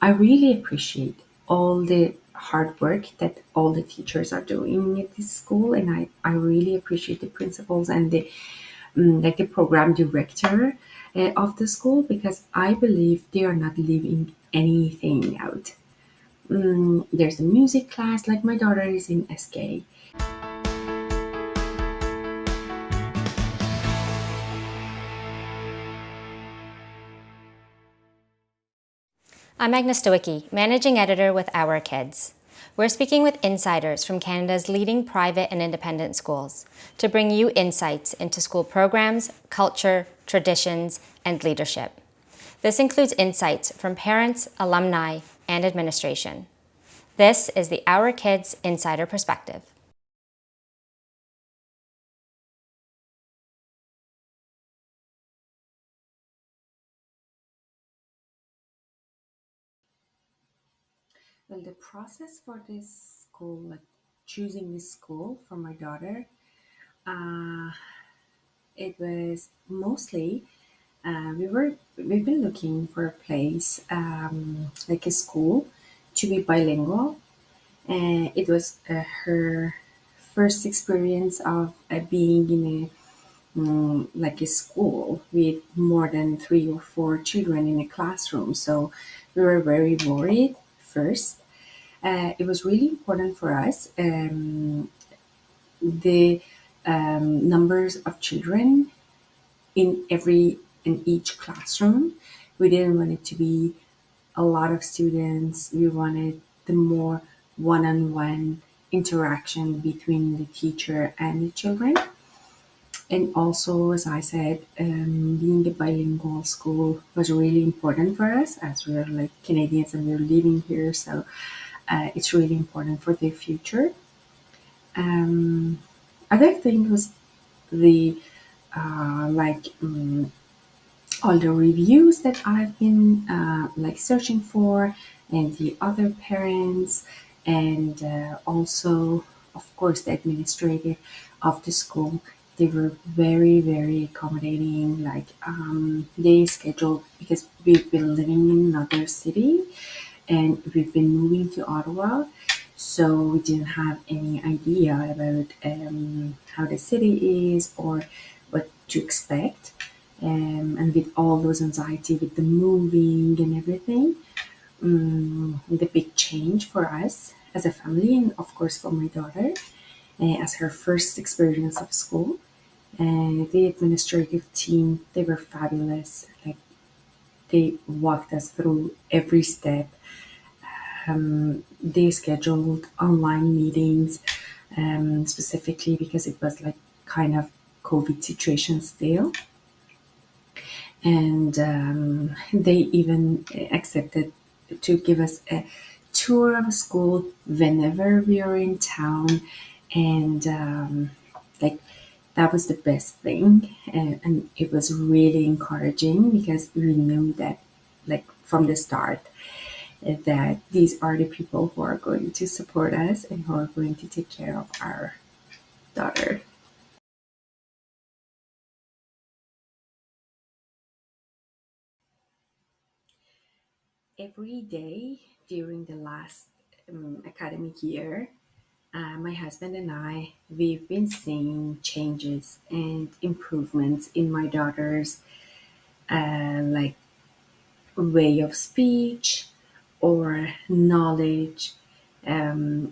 I really appreciate all the hard work that all the teachers are doing at this school, and I really appreciate the principals and the like the program director of the school, because I believe they are not leaving anything out. There's a music class, like my daughter is in SK. I'm Agnes Stowicki, Managing Editor with Our Kids. We're speaking with insiders from Canada's leading private and independent schools to bring you insights into school programs, culture, traditions, and leadership. This includes insights from parents, alumni, and administration. This is the Our Kids Insider Perspective. Well, the process for this school, like choosing this school for my daughter, uh, it was mostly we've been looking for a place, like a school, to be bilingual. And it was her first experience of being in like a school with more than 3 or 4 children in a classroom. So we were very worried first. It was really important for us. The numbers of children in each classroom. We didn't want it to be a lot of students. We wanted the more one-on-one interaction between the teacher and the children. And also, as I said, being a bilingual school was really important for us, as we're like Canadians and we're living here. So it's really important for their future. Um, Other thing was the like all the reviews that I've been like searching for, and the other parents, and also, of course, the administrative of the school. They were very, very accommodating. Like they scheduled, because we've been living in another city and we've been moving to Ottawa, so we didn't have any idea about how the city is or what to expect. And with all those anxiety with the moving and everything, the big change for us as a family, and of course for my daughter, as her first experience of school. The administrative team, they were fabulous. Like they walked us through every step. They scheduled online meetings, specifically because it was like kind of COVID situation still. And they even accepted to give us a tour of school whenever we are in town. And like that was the best thing. And it was really encouraging, because we knew that, like from the start, that these are the people who are going to support us and who are going to take care of our daughter. Every day during the last academic year, my husband and I, we've been seeing changes and improvements in my daughter's like way of speech or knowledge.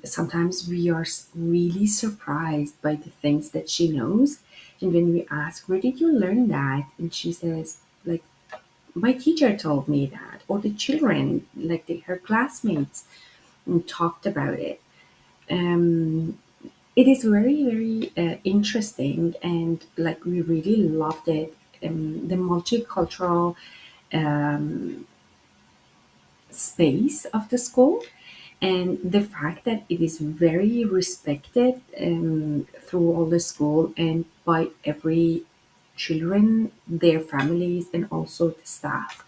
Sometimes we are really surprised by the things that she knows. And when we ask, where did you learn that? And she says, like, my teacher told me that, or the children, like her classmates, talked about it. Um, it is very, very interesting, and like we really loved it. The multicultural space of the school, and the fact that it is very respected through all the school and by every children, their families, and also the staff.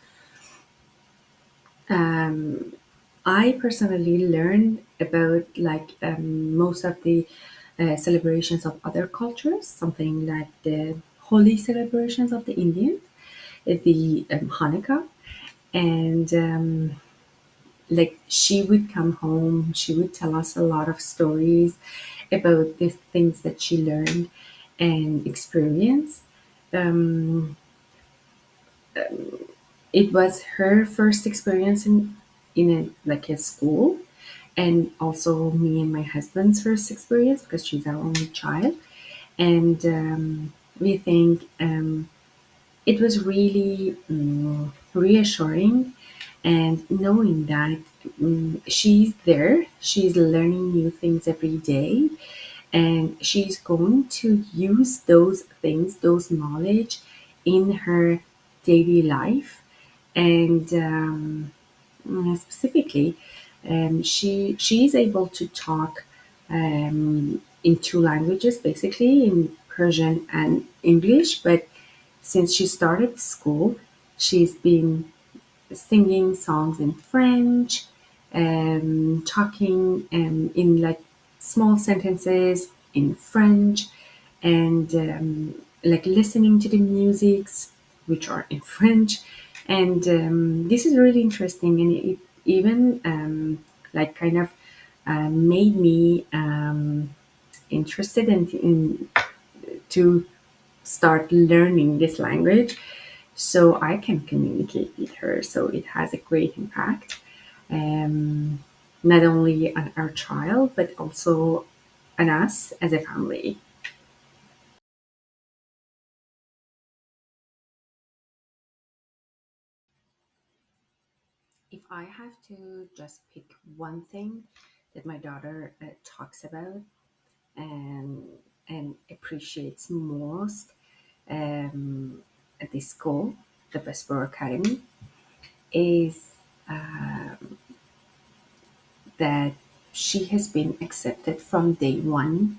I personally learned about like most of the celebrations of other cultures, something like the holy celebrations of the Indian, the Hanukkah, and like she would come home, she would tell us a lot of stories about the things that she learned and experienced. Um, it was her first experience in a school, and also me and my husband's first experience because she's our only child. And we think it was really reassuring, and knowing that she's there, she's learning new things every day, and she's going to use those things, those knowledge, in her daily life. And specifically, she's able to talk in two languages, basically in Persian and English. But since she started school, she's been singing songs in French, talking in like small sentences in French, and like listening to the musics, which are in French. And this is really interesting, and it even like kind of made me interested in to start learning this language so I can communicate with her. So it has a great impact, um, not only on our child, but also on us as a family. If I have to just pick one thing that my daughter talks about and, and appreciates most um, at this school, the Westboro Academy, is that she has been accepted from day one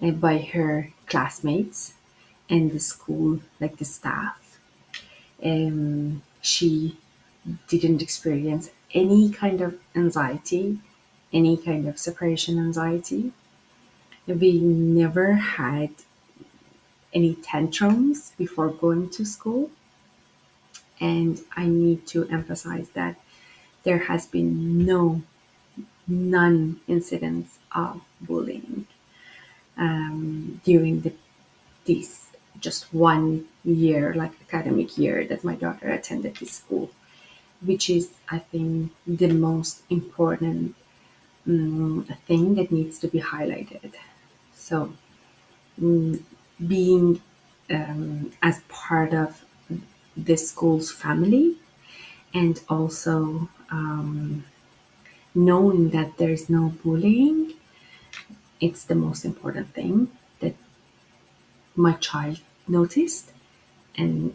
by her classmates and the school, like the staff. She didn't experience any kind of anxiety, any kind of separation anxiety. We never had any tantrums before going to school. And I need to emphasize that there has been none incidents of bullying during this just 1 year, like academic year, that my daughter attended this school, which is, I think, the most important thing that needs to be highlighted. So, being as part of the school's family, and also knowing that there is no bullying, it's the most important thing that my child noticed, and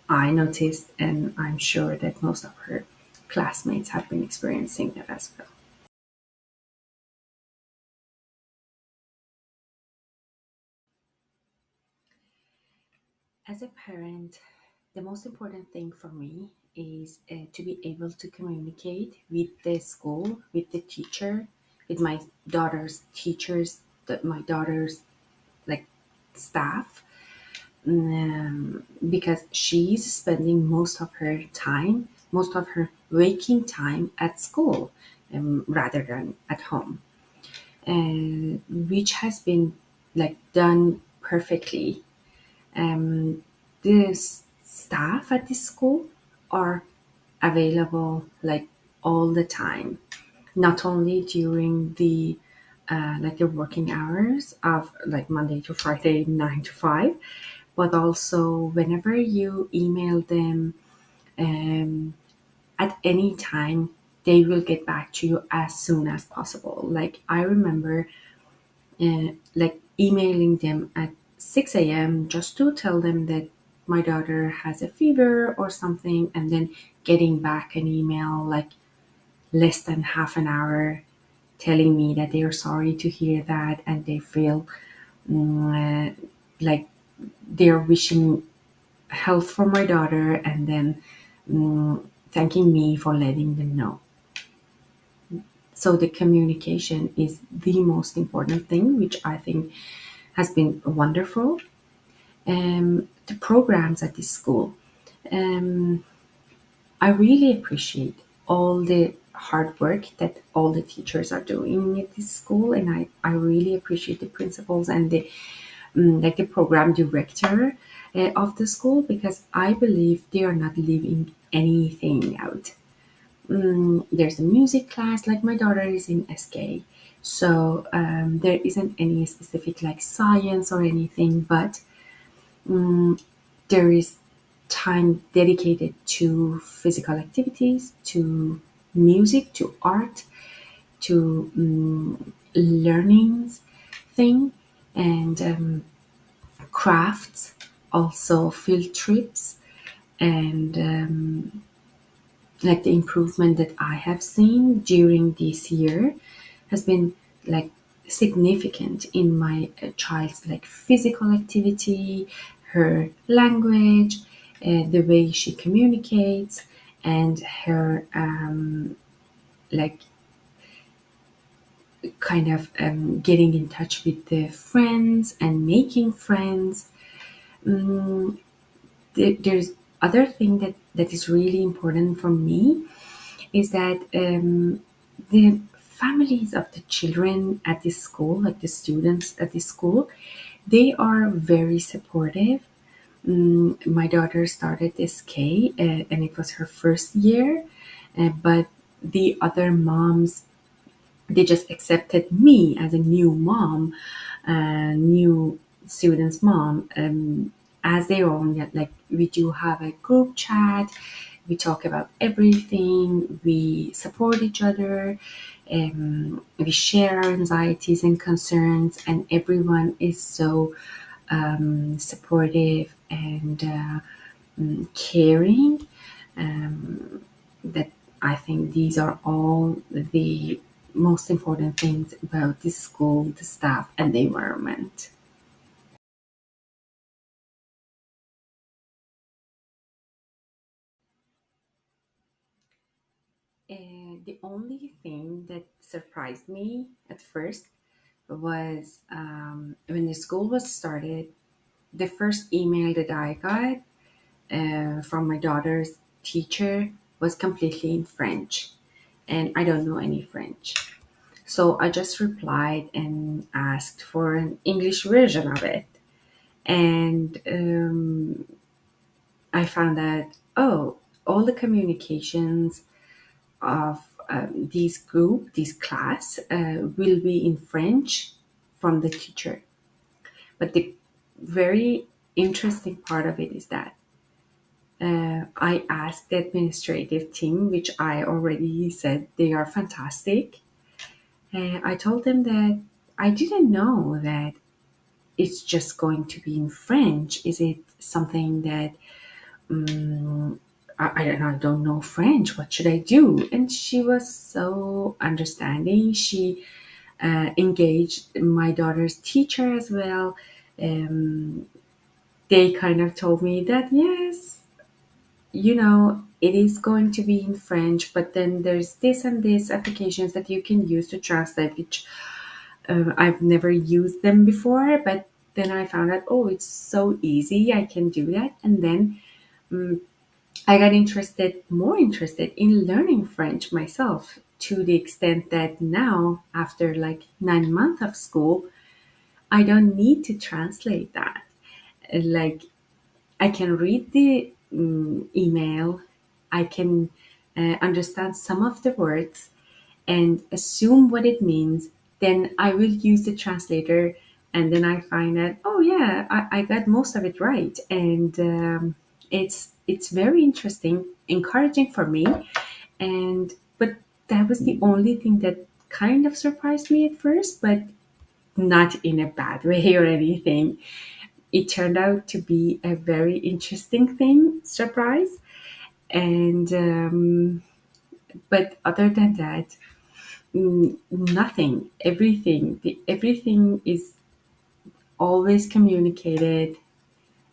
I noticed, and I'm sure that most of her classmates have been experiencing that as well. As a parent, the most important thing for me is to be able to communicate with the school, with the teacher, with my daughter's teachers, my daughter's like staff, because she's spending most of her time, most of her waking time at school, rather than at home, and which has been like done perfectly. The staff at this school are available like all the time, not only during the like the working hours of like Monday to Friday, 9 to 5, but also whenever you email them um, at any time, they will get back to you as soon as possible. Like I remember like emailing them at 6 a.m. just to tell them that my daughter has a fever or something, and then getting back an email like less than half an hour telling me that they are sorry to hear that, and they feel like they're wishing health for my daughter, and then thanking me for letting them know. So the communication is the most important thing, which I think has been wonderful. The programs at this school, um, I really appreciate all the hard work that all the teachers are doing at this school, and I really appreciate the principals and the like the program director of the school, because I believe they are not leaving anything out. There's a music class, like my daughter is in SK, so there isn't any specific like science or anything, but there is time dedicated to physical activities, to music, to art, to learnings thing, and crafts, also field trips, and like the improvement that I have seen during this year has been like significant in my child's like physical activity, her language, the way she communicates, and her like kind of getting in touch with the friends and making friends. There's other thing that is really important for me is that the families of the children at this school, like the students at this school, they are very supportive. My daughter started SK, and it was her first year, but the other moms, they just accepted me as a new mom, new student's mom, as their own. Yet, like, we do have a group chat. We talk about everything. We support each other. We share our anxieties and concerns, and everyone is so supportive and caring. That I think these are all the most important things about this school, the staff, and the environment. The only thing that surprised me at first was when the school was started, the first email that I got from my daughter's teacher was completely in French, and I don't know any French. So I just replied and asked for an English version of it. And I found that, oh, all the communications of this class, will be in French from the teacher. But the very interesting part of it is that I asked the administrative team, which I already said they are fantastic. I told them that I didn't know that it's just going to be in French. Is it something that I don't know? I don't know French. What should I do? And she was so understanding. She engaged my daughter's teacher as well. Um, they kind of told me that yes, it is going to be in French, but then there's this and this applications that you can use to translate, which I've never used them before, but then I found out, oh, it's so easy. I can do that. And then I got more interested in learning French myself, to the extent that now, after like 9 months of school, I don't need to translate that. Like, I can read the email, I can understand some of the words and assume what it means. Then I will use the translator, and then I find that, oh yeah, I got most of it right, and it's very interesting, encouraging for me, and but that was the only thing that kind of surprised me at first, but not in a bad way or anything. It turned out to be a very interesting surprise, and but other than that, nothing. Everything is always communicated.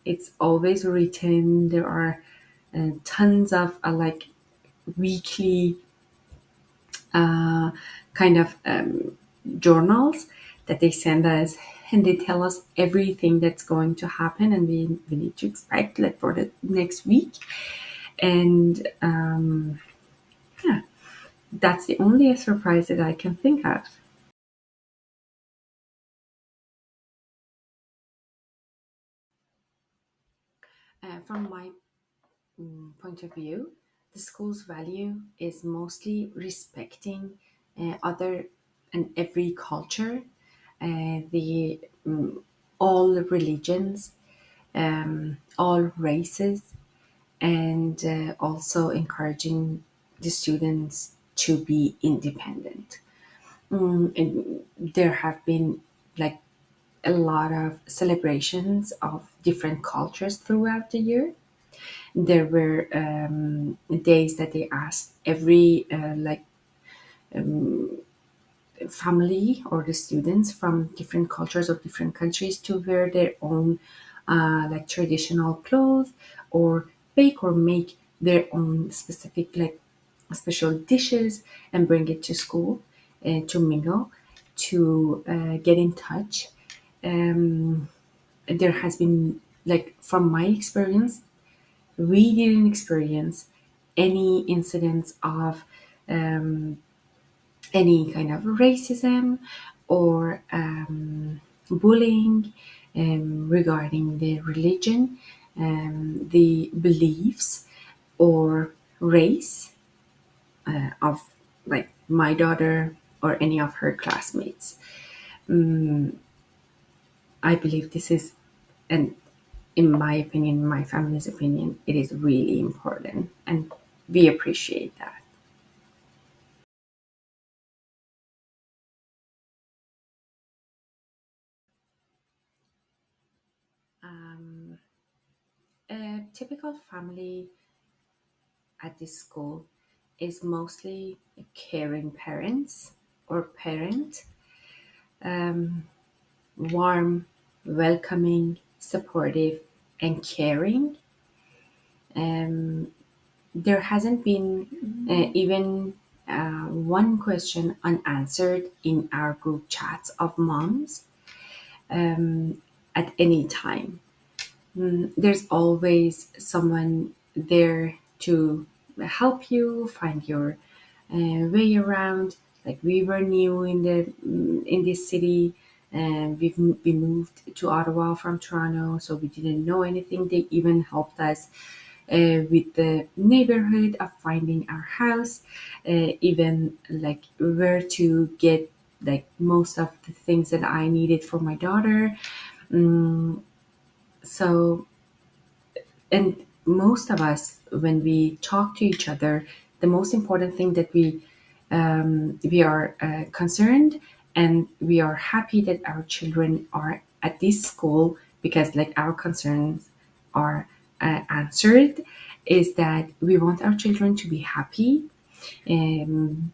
It's always written. There are tons of like weekly uh, kind of journals that they send us, and they tell us everything that's going to happen, and we need to expect like for the next week. And yeah, that's the only surprise that I can think of. From my point of view, the school's value is mostly respecting other and every culture, the all religions, all races, and also encouraging the students to be independent. And there have been like a lot of celebrations of different cultures throughout the year. There were days that they asked every family or the students from different cultures or different countries to wear their own like traditional clothes, or bake or make their own specific like special dishes and bring it to school to mingle, to get in touch. There has been, like, from my experience, we didn't experience any incidents of any kind of racism or bullying regarding the religion, the beliefs, or race of like my daughter or any of her classmates. I believe this is, and in my opinion, my family's opinion, it is really important, and we appreciate that. Um, a typical family at this school is mostly caring parents or parent, um, warm, welcoming, supportive, and caring. Um, there hasn't been even one question unanswered in our group chats of moms at any time. There's always someone there to help you find your way around. Like, we were new in the in this city, and we moved to Ottawa from Toronto, so we didn't know anything. They even helped us with the neighborhood of finding our house, even like where to get like most of the things that I needed for my daughter. So, and most of us, when we talk to each other, the most important thing that we are concerned, and we are happy that our children are at this school, because like our concerns are answered, is that we want our children to be happy, um,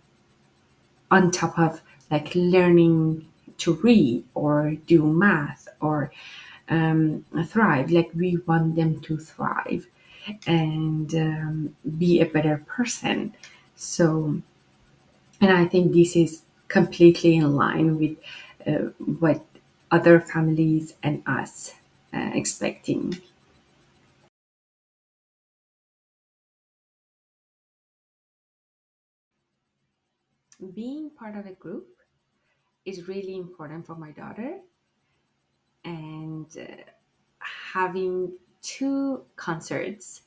on top of like learning to read or do math or thrive. Like, we want them to thrive and be a better person. So, and I think this is completely in line with what other families and us expecting. Being part of a group is really important for my daughter, and having two concerts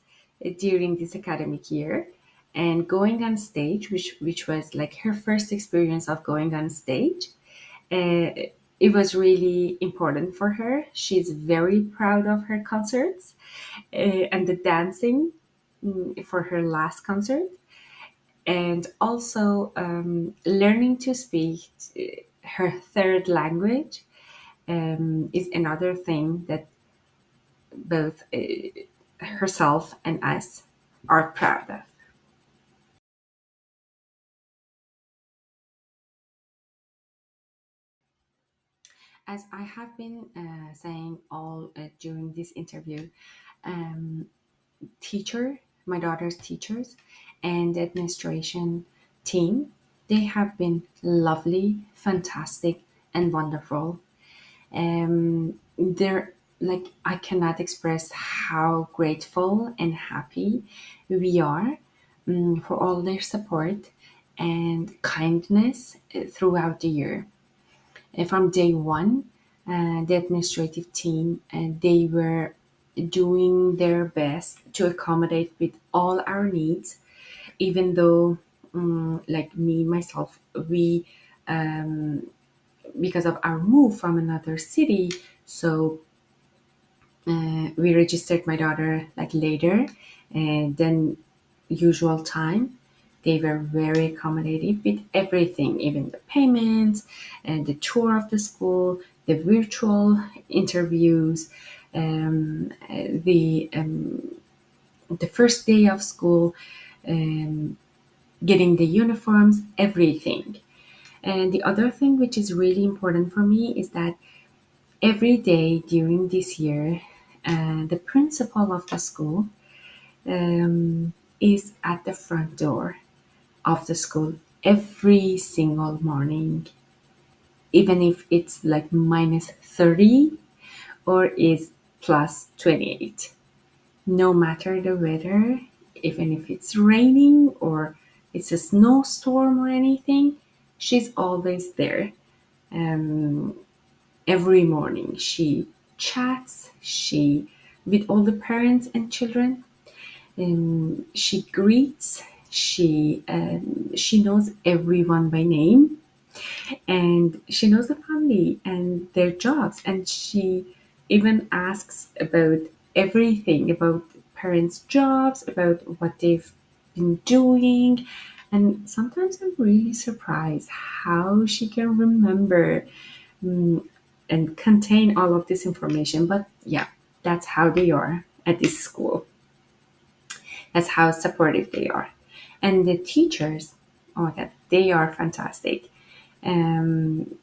during this academic year and going on stage, which was like her first experience of going on stage. uh, it was really important for her. She's very proud of her concerts and the dancing for her last concert, and also learning to speak her third language is another thing that both herself and us are proud of. As I have been saying all during this interview, um, teacher, my daughter's teachers, and the administration team, they have been lovely, fantastic, and wonderful. They're like, I cannot express how grateful and happy we are for all their support and kindness throughout the year. And from day one, the administrative team, they were doing their best to accommodate with all our needs, even though, like me myself, we because of our move from another city, so we registered my daughter like later than usual time. They were very accommodative with everything, even the payments and the tour of the school, the virtual interviews, the first day of school, um, getting the uniforms, everything. And the other thing which is really important for me is that every day during this year, the principal of the school is at the front door of the school every single morning, even if it's like minus 30 or is plus 28. No matter the weather, even if it's raining or it's a snowstorm or anything, she's always there. Um, every morning she chats, she with all the parents and children, and she greets. She knows everyone by name, and she knows the family and their jobs, and she even asks about everything about parents' jobs, about what they've been doing. And sometimes I'm really surprised how she can remember mm, and contain all of this information. But yeah, that's how they are at this school. That's how supportive they are. And the teachers, oh my god, they are fantastic. Um,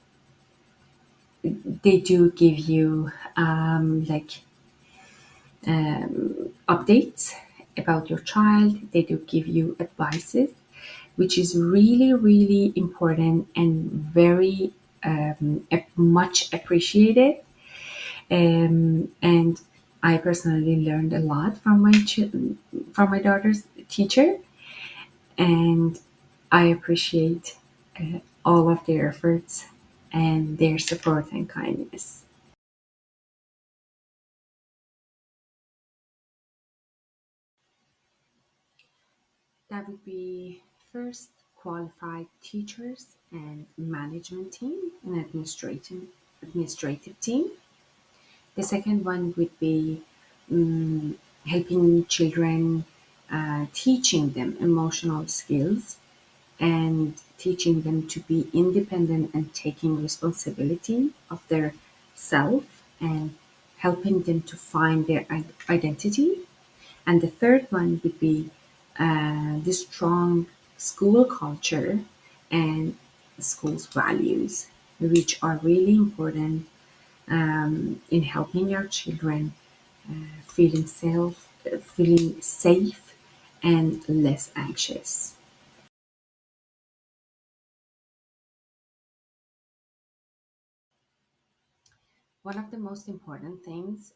they do give you updates about your child. They do give you advices, which is really, really important and very much appreciated. And I personally learned a lot from from my daughter's teacher, and I appreciate all of their efforts and their support and kindness. That would be first qualified teachers and management team and administrative team. The second one would be helping children, teaching them emotional skills and teaching them to be independent and taking responsibility of their self and helping them to find their identity. And the third one would be the strong school culture and school's values, which are really important in helping our children feeling safe and less anxious. One of the most important things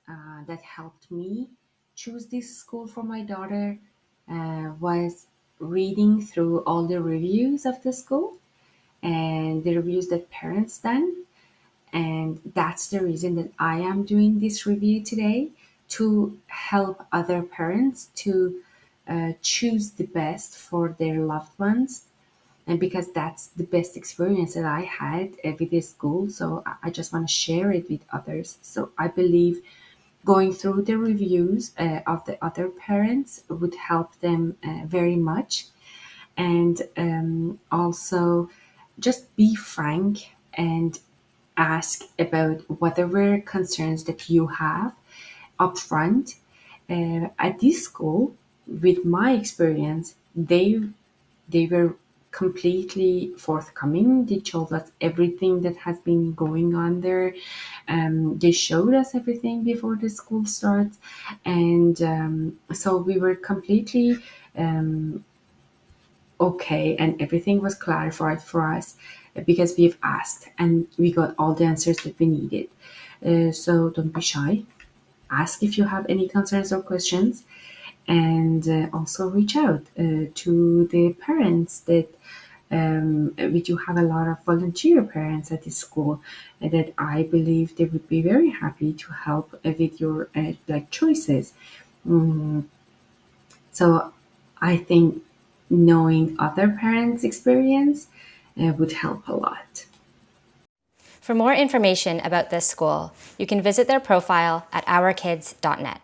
that helped me choose this school for my daughter was reading through all the reviews of the school and the reviews that parents done. And that's the reason that I am doing this review today, to help other parents to choose the best for their loved ones. And because that's the best experience that I had with this school, so I just want to share it with others. So I believe going through the reviews of the other parents would help them very much. And also just be frank and ask about whatever concerns that you have upfront. At this school, with my experience, they were completely forthcoming. They told us everything that has been going on there. They showed us everything before the school starts, and so we were completely okay, and everything was clarified for us because we've asked and we got all the answers that we needed. So don't be shy. Ask if you have any concerns or questions, and also reach out to the parents that We do have a lot of volunteer parents at this school that I believe they would be very happy to help with your like choices. So I think knowing other parents' experience would help a lot. For more information about this school, you can visit their profile at ourkids.net.